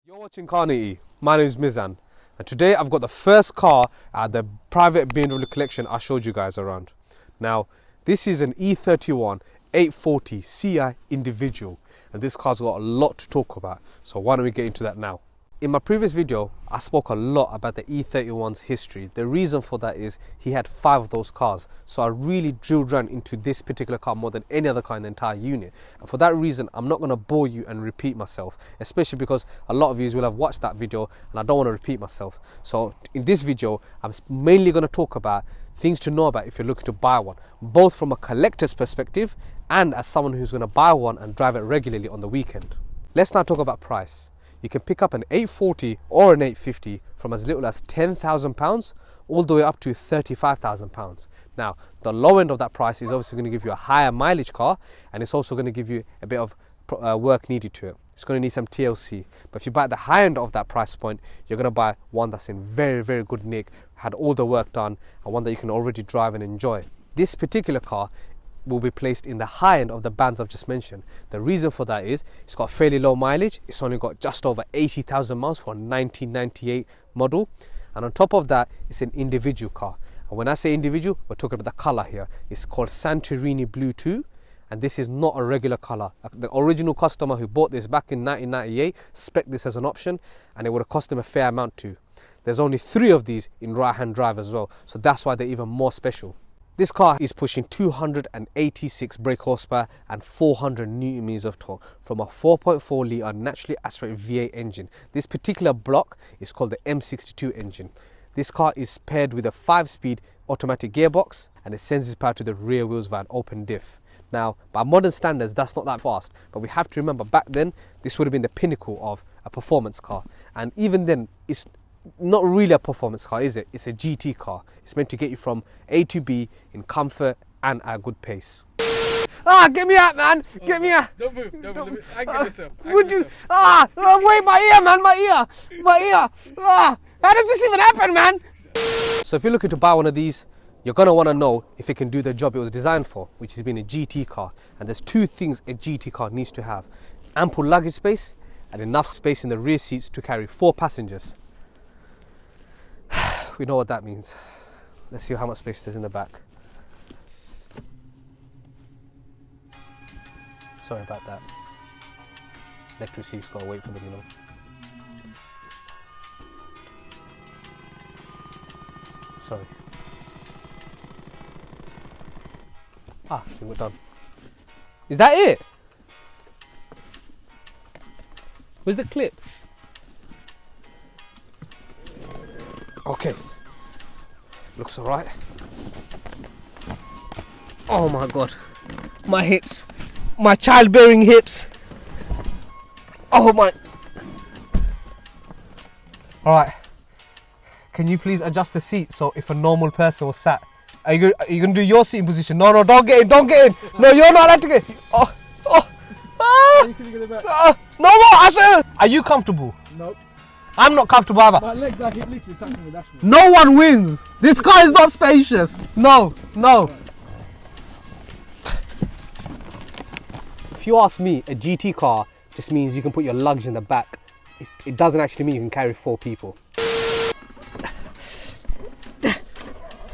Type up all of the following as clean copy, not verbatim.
You're watching Car Nitty. My name is Mizan, and today I've got the first car at the private BMW collection I showed you guys around. Now, this is an E31 840 Ci Individual, and this car's got a lot to talk about, so why don't we get into that now. In my previous video, I spoke a lot about the E31's history. The reason for that is he had 5 of those cars. So I really drilled down into this particular car more than any other car in the entire unit. And for that reason, I'm not going to bore you and repeat myself, especially because a lot of you will have watched that video and I don't want to repeat myself. So in this video, I'm mainly going to talk about things to know about if you're looking to buy one, both from a collector's perspective and as someone who's going to buy one and drive it regularly on the weekend. Let's now talk about price. You can pick up an 840 or an 850 from as little as £10,000 all the way up to £35,000. Now, the low end of that price is obviously going to give you a higher mileage car, and it's also going to give you a bit of work needed to it. It's going to need some TLC. But if you buy at the high end of that price point, you're going to buy one that's in very, very good nick, had all the work done, and one that you can already drive and enjoy. This particular car will be placed in the high end of the bands I've just mentioned. The reason for that is it's got fairly low mileage. It's only got just over 80,000 miles for a 1998 model, and on top of that, it's an individual car. And when I say individual, we're talking about the color here. It's called Santorini Blue 2, and this is not a regular color. The original customer who bought this back in 1998 spec'd this as an option, and it would have cost him a fair amount too. There's only 3 of these in right-hand drive as well, so that's why they're even more special. This car is pushing 286 brake horsepower and 400 Newton meters of torque from a 4.4 litre naturally aspirated V8 engine. This particular block is called the M62 engine. This car is paired with a 5-speed automatic gearbox, and it sends its power to the rear wheels via an open diff. Now, by modern standards, that's not that fast, but we have to remember back then, this would have been the pinnacle of a performance car. And even then, it's not really a performance car, is it? It's a GT car. It's meant to get you from A to B in comfort and at a good pace. Get me out, man! Get me out! Don't move. Angle yourself. Would you? Wait, my ear, man! My ear! How does this even happen, man? So if you're looking to buy one of these, you're gonna want to know if it can do the job it was designed for, which is being a GT car. And there's 2 things a GT car needs to have: ample luggage space and enough space in the rear seats to carry 4 passengers. We know what that means. Let's see how much space there's in the back. Sorry about that. Electric seats, gotta wait for them, you know. Sorry. I think we're done. Is that it? Where's the clip? Okay, looks alright. Oh my god, my hips, my childbearing hips. Oh my. Alright, can you please adjust the seat so if a normal person was sat? Are you gonna do your seating position? No, don't get in. No, you're not allowed to get in. No more, I said. Are you comfortable? Nope. I'm not comfortable either. My legs are literally touching the dashboard. No one wins. This car is not spacious. No. If you ask me, a GT car just means you can put your luggage in the back. It doesn't actually mean you can carry 4 people.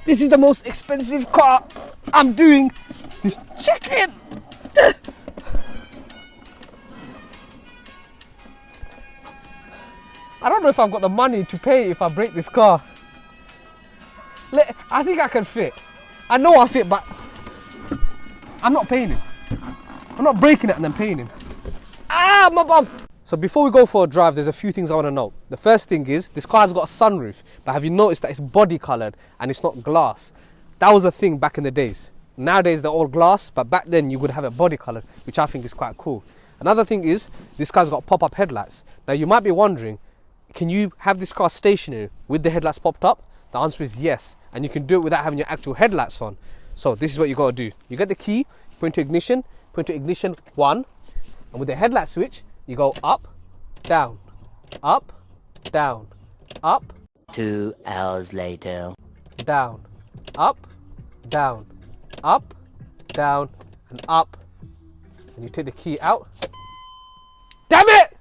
This is the most expensive car I'm doing. This chicken. I don't know if I've got the money to pay if I break this car. I think I can fit. I know I fit, but I'm not paying him. I'm not breaking it and then paying him. My bum! So before we go for a drive, there's a few things I want to know. The first thing is, this car has got a sunroof, but have you noticed that it's body coloured and it's not glass? That was a thing back in the days. Nowadays they're all glass, but back then you would have it body coloured, which I think is quite cool. Another thing is, this car's got pop-up headlights. Now you might be wondering, can you have this car stationary with the headlights popped up? The answer is yes, and you can do it without having your actual headlights on. So this is what you got to do. You get the key, put into ignition 1, and with the headlight switch, you go up, down, up, down, up. 2 hours later. Down, up, down, up, down, and up. And you take the key out. Damn it!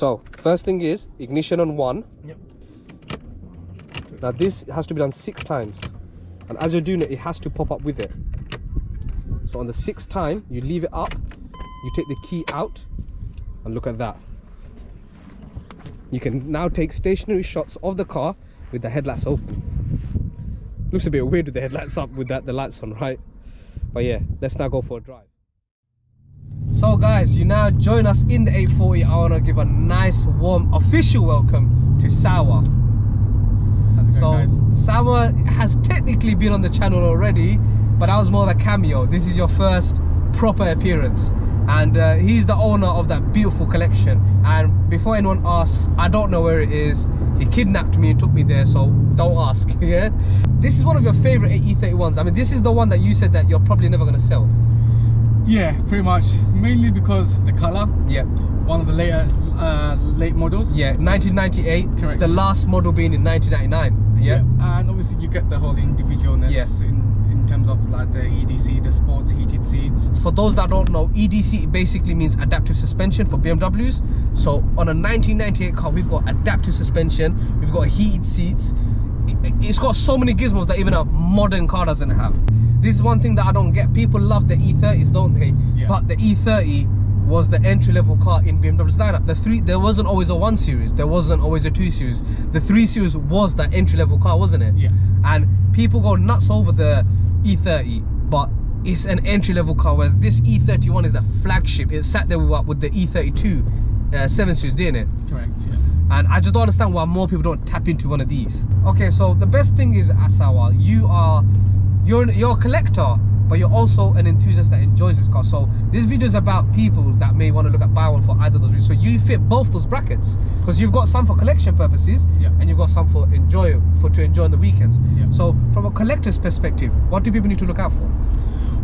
So first thing is ignition on 1. Yep. Now this has to be done 6 times, and as you're doing it, it has to pop up with it. So on the 6th time, you leave it up, you take the key out, and look at that. You can now take stationary shots of the car with the headlights open. Looks a bit weird with the headlights up with the lights on, right? But yeah, let's now go for a drive. So guys, you now join us in the 840. I want to give a nice, warm, official welcome to Sawa. So Sawa has technically been on the channel already, but that was more of a cameo. This is your first proper appearance, and he's the owner of that beautiful collection. And before anyone asks, I don't know where it is. He kidnapped me and took me there, so don't ask. Yeah, this is one of your favorite E31s. I mean, this is the one that you said that you're probably never going to sell. Yeah, pretty much. Mainly because the color. Yeah. One of the later late models. Yeah, 1998. Correct. The last model being in 1999. Yeah. And obviously you get the whole individualness in terms of like the EDC, the sports heated seats. For those that don't know, EDC basically means adaptive suspension for BMWs. So on a 1998 car, we've got adaptive suspension, we've got heated seats. It's got so many gizmos that even a modern car doesn't have. This is one thing that I don't get. People love the E30s, don't they? Yeah. But the E30 was the entry-level car in BMW's lineup. There wasn't always a 1 Series, there wasn't always a 2 Series. The 3 Series was that entry-level car, wasn't it? Yeah. And people go nuts over the E30, but it's an entry-level car, whereas this E31 is the flagship. It sat there with the E32 7 Series, didn't it? Correct, yeah. And I just don't understand why more people don't tap into one of these. Okay, so the best thing is, Asawa, you're a collector, but you're also an enthusiast that enjoys this car. So this video is about people that may want to look at buy one for either of those reasons. So you fit both those brackets, because you've got some for collection purposes, and you've got some for to enjoy on the weekends. Yeah. So from a collector's perspective, what do people need to look out for?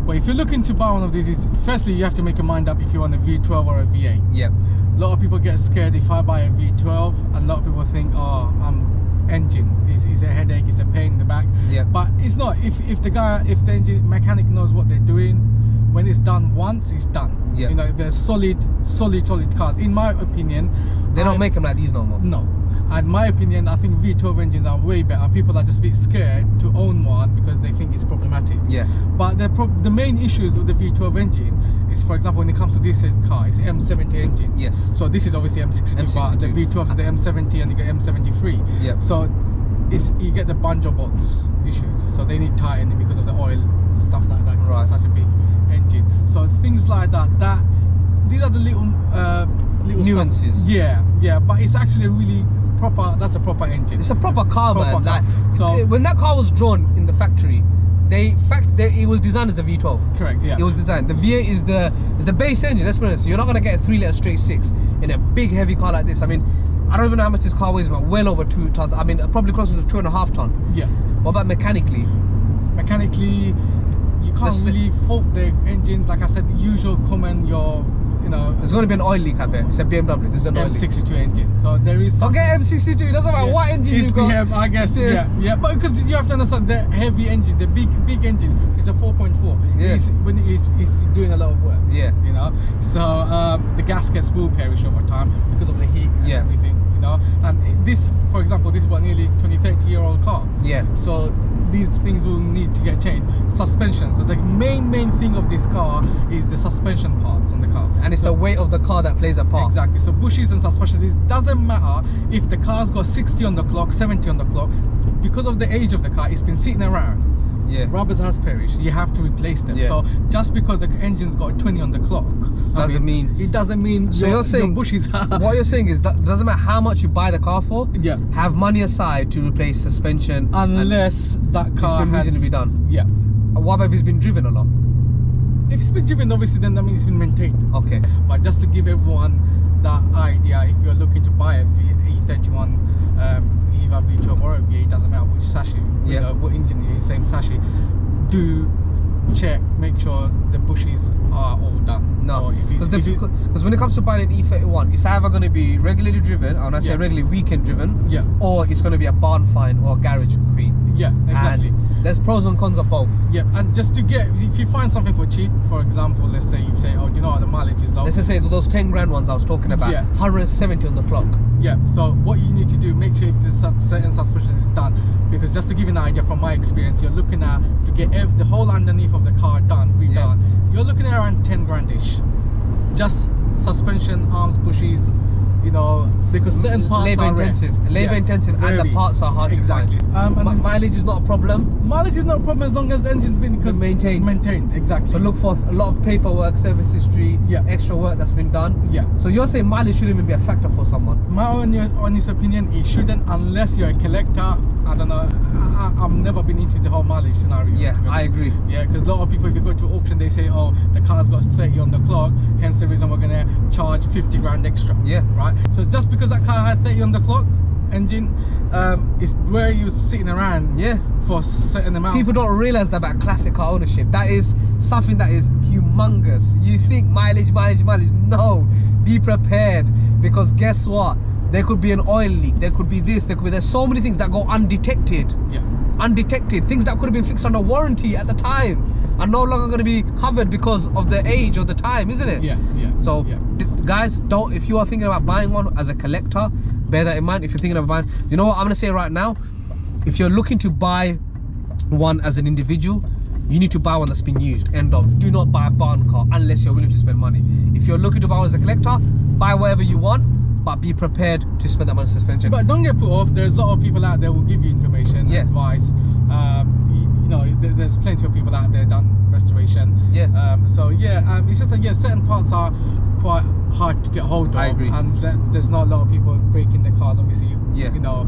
Well, if you're looking to buy one of these, firstly you have to make your mind up if you want a V12 or a V8. Yeah. A lot of people get scared if I buy a V12, and a lot of people think, oh, engine is a headache, it's a pain in the back. Yeah. But it's not. If the engine mechanic knows what they're doing, when it's done once, it's done. Yeah. You know, they're solid cars. In my opinion, They don't make them like these no more. No. And my opinion, I think V12 engines are way better. People are just a bit scared to own one because they think it's problematic. Yeah. But the main issues with the V12 engine is, for example, when it comes to this car, it's M70 engine. Yes. So this is obviously M62, but the V12 is the M70 and you get M73. Yeah. So you get the banjo bots issues. So they need tightening because of the oil, stuff like that. Right. It's such a big engine. So things like that. These are the little nuances. Stuff. Yeah. But it's actually a really proper. That's a proper engine. It's a proper car, man. Like, so when that car was drawn in the factory, it was designed as a V12. Correct, yeah. It was designed. The V8 is the base engine. Let's be honest. You're not gonna get a 3-litre straight 6 in a big heavy car like this. I mean, I don't even know how much this car weighs, but well over 2 tons. I mean, probably closer to 2.5 ton. Yeah. What about mechanically? Mechanically, you can't really fault the engines. Like I said, the usual common, there's going to be an oil leak, I bet. It's a BMW, there's an oil leak. M62 engine. So there is some... Okay, M62, it doesn't matter what engine you've got. PM, I guess, yeah. But because you have to understand, the heavy engine, the big engine, is a 4.4. Yeah. He's doing a lot of work. Yeah. You know? So the gaskets will perish over time because of the heat and everything. You know? And this, for example, this is a nearly 20-30-year-old car. Yeah. So these things will need to get changed. Suspension. So the main thing of this car is the suspension parts on the car. And it's the weight of the car that plays a part. Exactly. So bushes and suspensions, it doesn't matter if the car's got 60 on the clock, 70 on the clock. Because of the age of the car, it's been sitting around. Yeah. Rubbers has perished. You have to replace them. Yeah. So just because the engine's got 20 on the clock doesn't mean it doesn't mean so you're saying your bushes are... What you're saying is that doesn't matter how much you buy the car for. Yeah. Have money aside to replace suspension unless that car has been reasonably done. Yeah. What about if it's been driven a lot? If it's been driven, obviously, then that means it's been maintained. Okay. But just to give everyone that idea, if you're looking to buy a E31, either V12 or a V8, doesn't matter which chassis, what engine it is, same chassis, do check, make sure the bushes are all done. No, because when it comes to buying an E31, it's either going to be regularly driven, and I say regularly weekend driven, or it's going to be a barn find or a garage queen. Yeah, exactly. And there's pros and cons of both. Yeah, and just to get, if you find something for cheap, for example, let's say you say, oh, do you know what, the mileage is low. Let's just say those 10 grand ones I was talking about, Yeah. 170 on the clock. Yeah, so what you need to do, make sure if the certain suspension is done, because just to give you an idea from my experience, you're looking at, to get the whole underneath of the car done, redone, you're looking at around 10 grandish. Just suspension, arms, bushes, you know, because certain parts Labour are rare. intensive, labour Yeah, intensive, and the very. parts are hard Exactly. to find. And Mileage is not a problem. mileage is not a problem as long as the engine's been maintained. Exactly. So look for a lot of paperwork, service history, Yeah. extra work that's been done. Yeah. So you're saying mileage shouldn't even be a factor for someone? My honest opinion, it shouldn't, unless you're a collector. I don't know. I've never been into the whole mileage scenario. Yeah, to be I honest. agree. Yeah, because a lot of people, if you go to auction, they say, oh, the car's got 30 on the clock, hence the reason we're gonna charge 50 grand extra. Yeah. Right. So just because that car had 30 on the clock, engine, is where you're sitting around. Yeah. For a certain amount. People don't realise that about classic car ownership. That is something that is humongous. You think mileage. No, be prepared, because guess what? There could be an oil leak. There could be this. There's so many things that go undetected. Yeah. Undetected. Things that could have been fixed under warranty at the time are no longer going to be covered because of the age or the time, isn't it? Yeah. Yeah. So, yeah. guys, don't. If you are thinking about buying one as a collector, bear that in mind. If you're thinking about buying, you know what I'm going to say right now. If you're looking to buy one as an individual, you need to buy one that's been used. End of. Do not buy a barn car unless you're willing to spend money. If you're looking to buy one as a collector, buy whatever you want, but be prepared to spend that money on suspension. But don't get put off. There's a lot of people out there who will give you information, Yeah. advice. You know, there's plenty of people out there done restoration. Yeah. So yeah, it's just that certain parts are quite hard to get hold of. I agree. And there's not a lot of people breaking the cars. Obviously, Yeah. You know,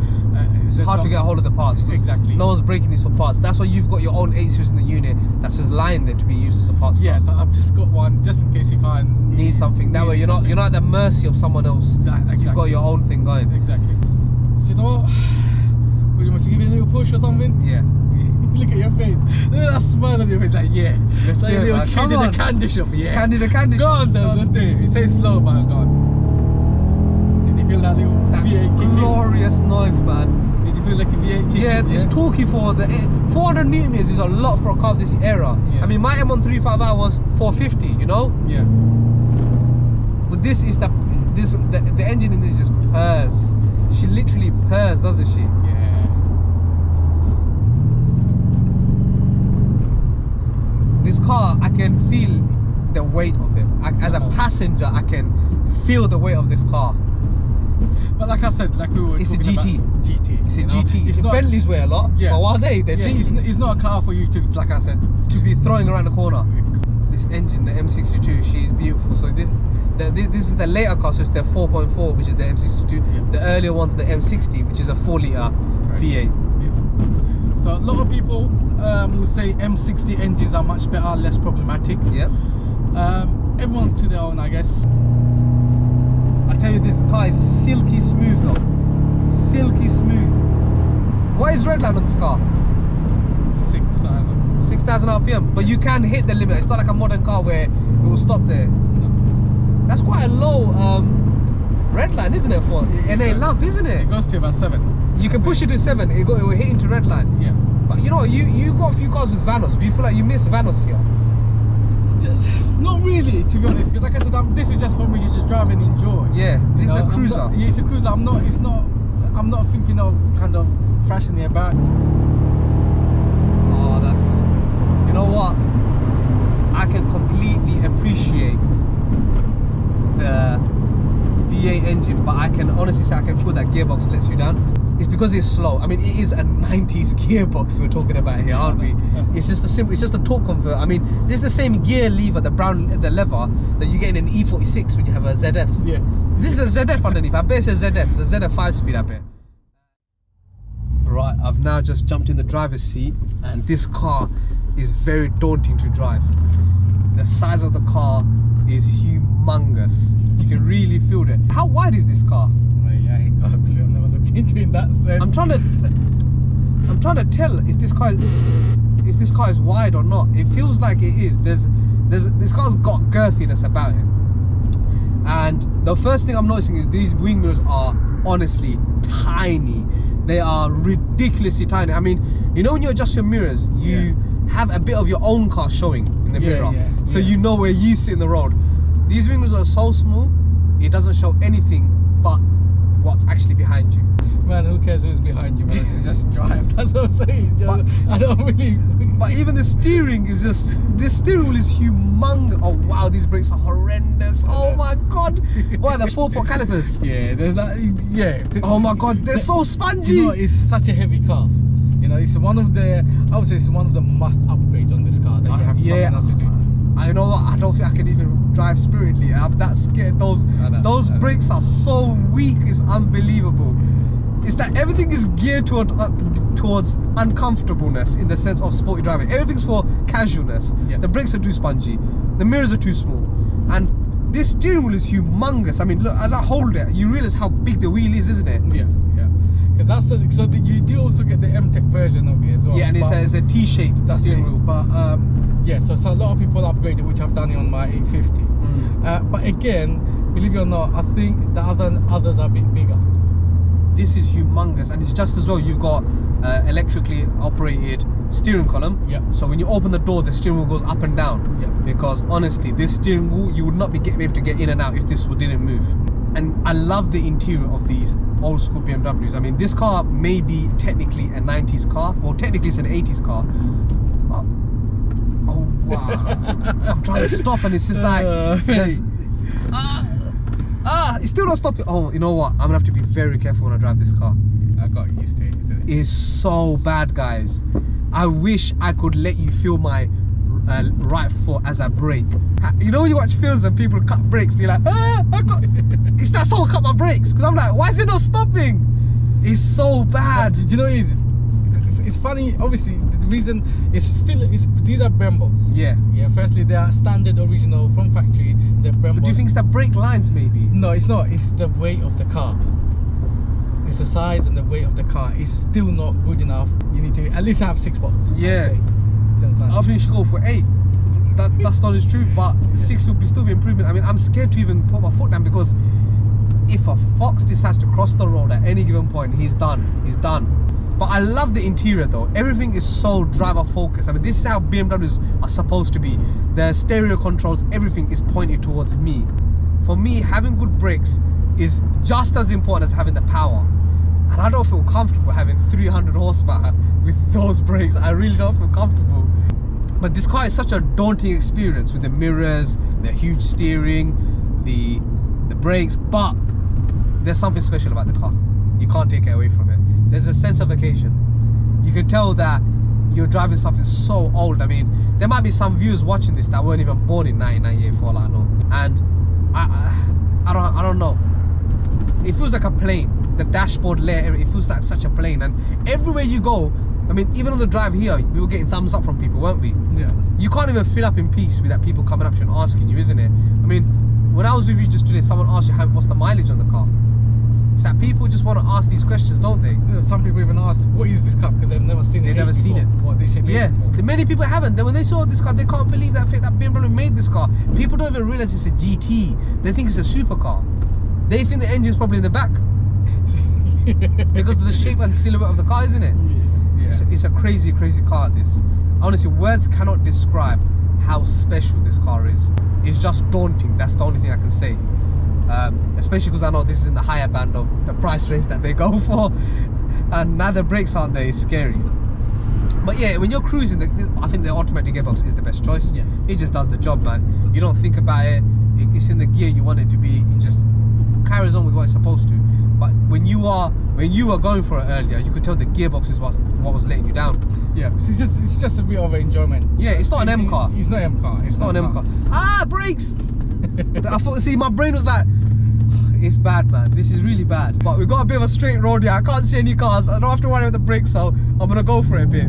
It's hard to get a hold of the parts. 'cause Exactly. No one's breaking these for parts. That's why you've got your own 8 series in the unit that's just lying there to be used as a parts. Yeah. car. So I've just got one just in case if I Need something. That way you're not at the mercy of someone else. Exactly. You've got your own thing going. Exactly. So you know what? Would you want to give it a little push or something? Yeah. Look at your face. Look at that smile on your face. Like, yeah. Let's like do it, little man. kid Come in on. the candy shop. Yeah. Candy the candy. Go on then, let's do it. It says slow, man. Go on. Did you feel that little That V8 kick in? glorious noise, man. Did you feel like a V8 kick Yeah, in? it's talky for the 400 newton meters is a lot for a car of this era. Yeah. I mean, my M135i was 450, you know. Yeah. But this is the engine in this just purrs. She literally purrs, doesn't she? Yeah. This car, I can feel the weight of it. As a passenger, I can feel the weight of this car. But like I said, like we were It's a talking GT. about GT. It's a you know? GT. It's not Bentleys weigh a lot. Yeah. But what are they? They're yeah, GT. it's not a car for you to, like I said, To be throwing around the corner. This engine, the M62, she's beautiful. So this is the later car, so it's the 4.4, which is the M62. Yeah. The earlier one's the M60, which is a 4-litre V8. Yeah. So a lot of people will say M60 engines are much better, less problematic. Yep. Everyone to their own, I guess. I tell you, this car is silky smooth though. Silky smooth. What is red line on this car? 6,000. 6,000 RPM. But you can hit the limit. It's not like a modern car where it will stop there. No. That's quite a low red line, isn't it, for NA lamp, isn't it? It goes to about 7. You can push it to 7. It will hit into red line. Yeah. But you know, you got a few cars with Vanos. Do you feel like you miss Vanos here? Not really, to be honest, because like I said, this is just for me to just drive and enjoy. Yeah, this is a cruiser. Yeah, it's a cruiser. I'm not thinking of kind of thrashing it about. Oh, that was. You know what? I can completely appreciate the V8 engine, but I can honestly say I can feel that gearbox lets you down. It's because it's slow. I mean, it is a 90s gearbox we're talking about here, aren't we? It's just it's just a torque converter. I mean, this is the same gear lever, the lever that you get in an E46 when you have a ZF. Yeah. So this is a ZF underneath. I bet it's a ZF. It's a ZF 5-speed, I bet. Right, I've now just jumped in the driver's seat, and this car is very daunting to drive. The size of the car is humongous. You can really feel it. How wide is this car? I ain't got a clue. I've never looked into it in that sense. I'm trying to tell if this car is wide or not. It feels like it is. This car's got girthiness about it. And the first thing I'm noticing is these wing mirrors are honestly tiny. They are ridiculously tiny. I mean, you know when you adjust your mirrors, you have a bit of your own car showing in the mirror. So you know where you sit in the road. These wings are so small, it doesn't show anything but what's actually behind you. Man, who cares who's behind you, man? You just drive. That's what I'm saying. I don't really. But even the steering is just, this steering wheel is humongous. Oh wow, these brakes are horrendous. Oh my god. What are the 4-pot calipers? Yeah, there's like, Oh my god, they're so spongy. You know, it's such a heavy car. You know, it's one of the, I would say it's one of the must upgrades on this car that you have something else to do. I know what, I don't think I can even drive spiritedly. I'm that scared. Those brakes are so weak, it's unbelievable. It's that everything is geared towards uncomfortableness in the sense of sporty driving. Everything's for casualness. The brakes are too spongy, the mirrors are too small, and this steering wheel is humongous. I mean, look, as I hold it, you realize how big the wheel is, isn't it? Yeah. Because you do also get the M-Tech version of it as well. Yeah, and it's a T-shaped steering wheel. But so a lot of people upgraded, which I've done it on my 850. But again, believe it or not, I think the others are a bit bigger. This is humongous, and it's just as well you've got electrically operated steering column. So when you open the door, the steering wheel goes up and down. Because honestly, this steering wheel, you would not be able to get in and out if this didn't move. And I love the interior of these old school BMWs. I mean, this car may be technically a 90s car, or technically it's an 80s car. Oh wow. I'm trying to stop and it's just like it's still not stopping. Oh, you know what? I'm gonna have to be very careful when I drive this car. I got used to it, isn't it? It's so bad, guys. I wish I could let you feel my right foot as I brake. You know when you watch films and people cut brakes, you're like, it's that someone cut my brakes, because I'm like, why is it not stopping? It's so bad. Do you know what it is? It's funny, obviously, the reason these are Brembos. Yeah, firstly, they are standard original from factory. They're Brembos. But do you think it's the brake lines maybe? No, it's not. It's the weight of the car. It's the size and the weight of the car. It's still not good enough. You need to at least have 6 spots. Yeah. I think you should go for 8. That's not his truth, but 6 will still be improvement. I mean, I'm scared to even put my foot down, because if a fox decides to cross the road at any given point, he's done. He's done. But I love the interior though. Everything is so driver focused. I mean, this is how BMWs are supposed to be. The stereo controls, everything is pointed towards me. For me, having good brakes is just as important as having the power. And I don't feel comfortable having 300 horsepower with those brakes. I really don't feel comfortable. But this car is such a daunting experience with the mirrors, the huge steering, the brakes, but there's something special about the car. You can't take it away from it. There's a sense of occasion. You can tell that you're driving something so old. I mean, there might be some viewers watching this that weren't even born in 1998 for all I know. And I don't know. It feels like a plane. The dashboard layer, it feels like such a plane. And everywhere you go, I mean, even on the drive here, we were getting thumbs up from people, weren't we? Yeah. You can't even fill up in peace without people coming up to you and asking you, isn't it? I mean, when I was with you just today, someone asked you what's the mileage on the car. It's like people just want to ask these questions, don't they? Yeah, some people even ask, what is this car? Because they've never seen it. They've never seen it. What this should be. Yeah, many people haven't. Then when they saw this car, they can't believe that BMW made this car. People don't even realize it's a GT. They think it's a supercar. They think the engine's probably in the back. Because of the shape and silhouette of the car, isn't it? Yeah. It's a crazy, crazy car, this. Honestly, words cannot describe how special this car is. It's just daunting. That's the only thing I can say. Especially because I know this is in the higher band of the price range that they go for. And now the brakes aren't there, it's scary. But yeah, when you're cruising, I think the automatic gearbox is the best choice. Yeah. It just does the job, man. You don't think about it. It's in the gear you want it to be. It just carries on with what it's supposed to. But when you were going for it earlier, you could tell the gearbox is what was letting you down. Yeah, it's just a bit of enjoyment. Yeah, it's not an M car. It's not an M car. It's not an M car. Ah, brakes! I thought, see, my brain was like, it's bad, man. This is really bad. But we've got a bit of a straight road here. I can't see any cars. I don't have to worry about the brakes, so I'm gonna go for it a bit.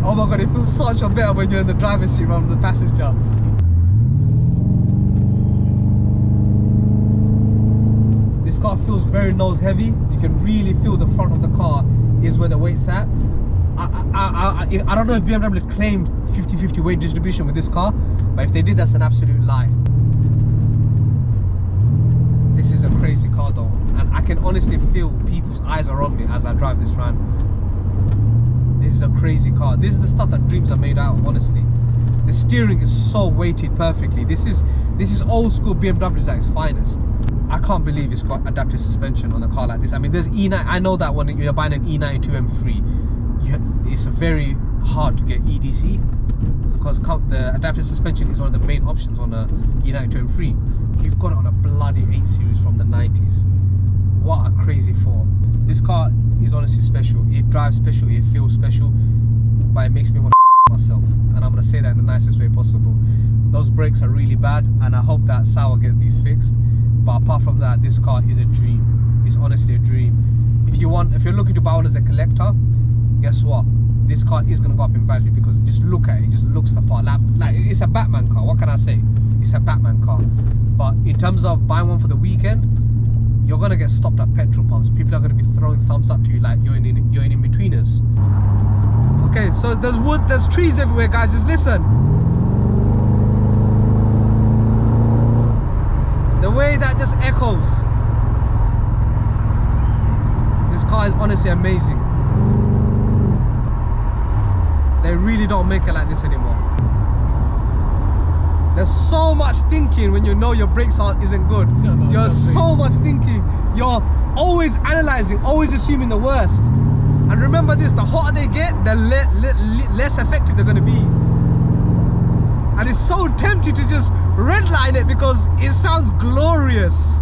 Oh my god, it feels so much better when you're in the driver's seat rather than the passenger. This car feels very nose heavy. You can really feel the front of the car is where the weight's at. I don't know if BMW claimed 50-50 weight distribution with this car, but if they did, that's an absolute lie. This is a crazy car though, and I can honestly feel people's eyes are on me as I drive this around. This is a crazy car. This is the stuff that dreams are made out of, honestly. The steering is so weighted perfectly. This is old school BMWs at its finest. I can't believe it's got adaptive suspension on a car like this. I mean, there's E9. I know that when you're buying an E92 M3, it's very hard to get EDC because the adaptive suspension is one of the main options on a E92 M3. You've got it on a bloody 8 Series from the 90s. What a crazy thought. This car is honestly special. It drives special, it feels special, but it makes me want to myself, and I'm going to say that in the nicest way possible. Those brakes are really bad, and I hope that Sauer gets these fixed. But apart from that, this car is a dream. It's honestly a dream. If you're looking to buy one as a collector, guess what? This car is going to go up in value because just look at it. It just looks the part. Like it's a Batman car. What can I say? It's a Batman car. But in terms of buying one for the weekend, you're going to get stopped at petrol pumps. People are going to be throwing thumbs up to you like you're in in-betweeners. Okay, so there's wood, there's trees everywhere, guys. Just listen. The way that just echoes. This car is honestly amazing. They really don't make it like this anymore. There's so much thinking when you know your brakes isn't good. You're so much thinking. You're always analysing, always assuming the worst. And remember this, the hotter they get, the less effective they're going to be. And it's so tempting to just redline it because it sounds glorious.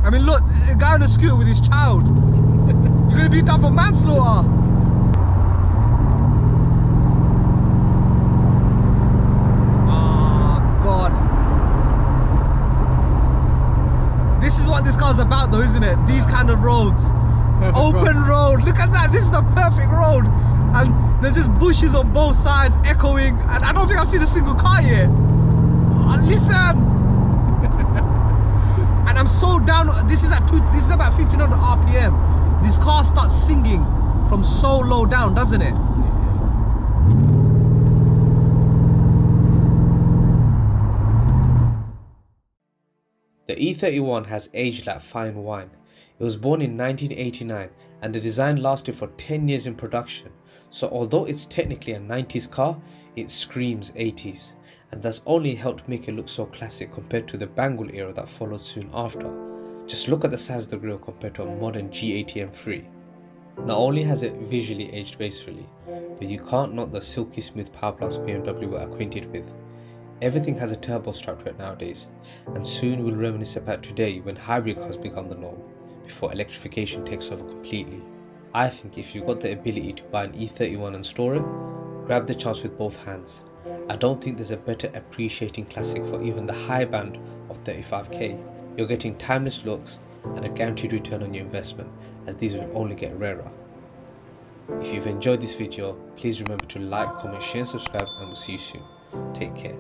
I mean, look, a guy on a scooter with his child. You're going to be done for manslaughter. Oh, God. This is what this car's about though, isn't it? These kind of roads. Perfect open road. Look at that. This is the perfect road. And there's just bushes on both sides echoing. And I don't think I've seen a single car yet. Oh, listen. And I'm so down. This is about 1500 RPM. This car starts singing from so low down, doesn't it? The E31 has aged like fine wine. It was born in 1989 and the design lasted for 10 years in production. So although it's technically a 90s car, it screams 80s. And that's only helped make it look so classic compared to the Bangle era that followed soon after. Just look at the size of the grille compared to a modern G80 M3. Not only has it visually aged gracefully, but you can't knock the silky smooth power plus BMW we're acquainted with. Everything has a turbo strap to it nowadays, and soon we'll reminisce about today when hybrid cars become the norm, before electrification takes over completely. I think if you've got the ability to buy an E31 and store it, grab the chance with both hands. I don't think there's a better appreciating classic for even the high band of 35k. You're getting timeless looks and a guaranteed return on your investment, as these will only get rarer. If you've enjoyed this video, please remember to like, comment, share and subscribe, and we'll see you soon. Take care.